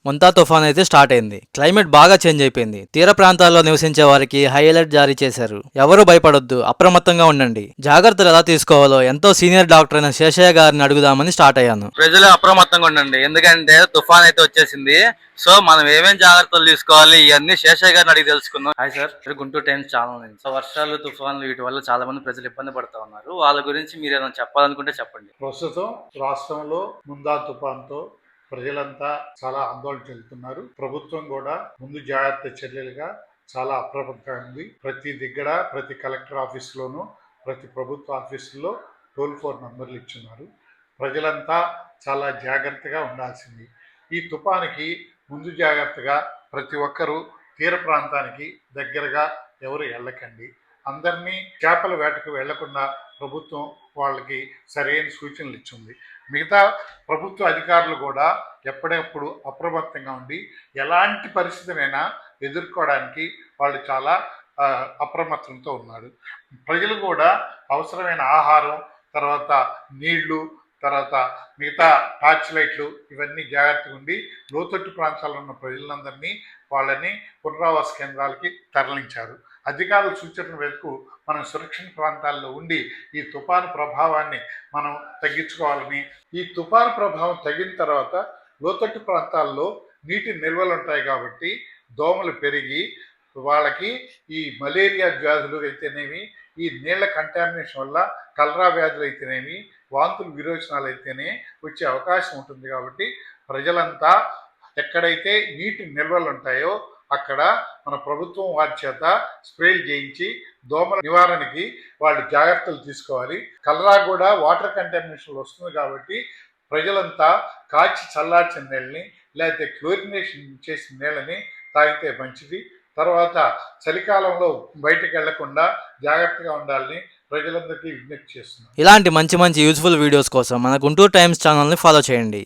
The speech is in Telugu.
మొంతా తుఫాన్ అయితే స్టార్ట్ అయింది. క్లైమేట్ బాగా చేంజ్ అయిపోయింది. తీర ప్రాంతాల్లో నివసించే వారికి హై అలర్ట్ జారీ చేశారు. ఎవరూ భయపడొద్దు, అప్రమత్తంగా ఉండండి. జాగ్రత్తలు ఎలా తీసుకోవాలో ఎంతో సీనియర్ డాక్టర్ అయిన శేషయ్య గారిని అడుగుదామని స్టార్ట్ అయ్యాను. ప్రజలు అప్రమత్తంగా ఉండండి, ఎందుకంటే తుఫాన్ అయితే వచ్చేసింది. సో మనం ఏమేం జాగ్రత్తలు తీసుకోవాలి ఇవన్నీ శేషయ్య గారిని అడిగి తెలుసుకుందాం. Hi sir, Guntur times channel నుంచి. సో వర్షాలు, తుఫాన్లు వీటి వల్ల చాలా మంది ప్రజలు ఇబ్బంది పడుతూ ఉన్నారు. వాళ్ళ గురించి మీరు ఏమైనా చెప్పాలనుకుంటే చెప్పండి. ప్రస్తుతం రాష్ట్రంలో ముందా తుఫాన్తో ప్రజలంతా చాలా ఆందోళన చెందుతున్నారు. ప్రభుత్వం కూడా ముందు జాగ్రత్త చర్యలుగా చాలా అప్రమత్తంగా ఉంది. ప్రతి దగ్గర, ప్రతి కలెక్టర్ ఆఫీసులోనూ, ప్రతి ప్రభుత్వ ఆఫీసుల్లో టోల్ 4 నంబర్లు ఇచ్చున్నారు. ప్రజలంతా చాలా జాగ్రత్తగా ఉండాల్సింది. ఈ తుఫానికి ముందు జాగ్రత్తగా ప్రతి ఒక్కరూ తీర ప్రాంతానికి దగ్గరగా ఎవరు వెళ్ళకండి. అందరినీ చేపల వేటకు వెళ్లకుండా ప్రభుత్వం వాళ్ళకి సరైన సూచనలు ఇచ్చింది. మిగతా ప్రభుత్వ అధికారులు కూడా ఎప్పటికప్పుడు అప్రమత్తంగా ఉండి ఎలాంటి పరిస్థితినైనా ఎదుర్కోవడానికి వాళ్ళు చాలా అప్రమత్తంతో ఉన్నారు. ప్రజలు కూడా అవసరమైన ఆహారం, తర్వాత నీళ్లు, తర్వాత మిగతా టార్చ్ లైట్లు ఇవన్నీ జాగ్రత్తగా ఉండి లోతట్టు ప్రాంతాల్లో ఉన్న ప్రజలందరినీ వాళ్ళని పునరావాస కేంద్రాలకి తరలించారు. అధికారుల సూచనల మేరకు మనం సురక్షిత ప్రాంతాల్లో ఉండి ఈ తుఫాను ప్రభావాన్ని మనం తగ్గించుకోవాలని, ఈ తుఫాను ప్రభావం తగ్గిన తర్వాత లోతట్టు ప్రాంతాల్లో నీటి నిల్వలు ఉంటాయి కాబట్టి దోమలు పెరిగి వాళ్ళకి ఈ మలేరియా వ్యాధులు అయితేనేమి, ఈ నీళ్ల కంటామినేషన్ వల్ల కలరా వ్యాధులు అయితేనేమి, వాంతులు విరోచనాలు అయితేనే వచ్చే అవకాశం ఉంటుంది. కాబట్టి ప్రజలంతా ఎక్కడైతే నీటి నిల్వలు ఉంటాయో అక్కడ మన ప్రభుత్వం వారి చేత స్ప్రేలు చేయించి దోమల నివారణకి వాళ్ళు జాగ్రత్తలు తీసుకోవాలి. కలరా కూడా వాటర్ కంటామినేషన్ వస్తుంది కాబట్టి ప్రజలంతా కాచి చల్లార్చిన నీళ్ళని లేకపోతే క్లోరినేషన్ చేసిన నీళ్ళని తాగితే మంచిది. తర్వాత చలికాలంలో బయటకు వెళ్లకుండా జాగ్రత్తగా ఉండాలని ప్రజలందరికీ విజ్ఞప్తి చేస్తున్నాను. ఇలాంటి మంచి మంచి యూజ్ఫుల్ వీడియోస్ కోసం మన గుంటూరు టైమ్స్ ఛానల్ని ఫాలో చేయండి.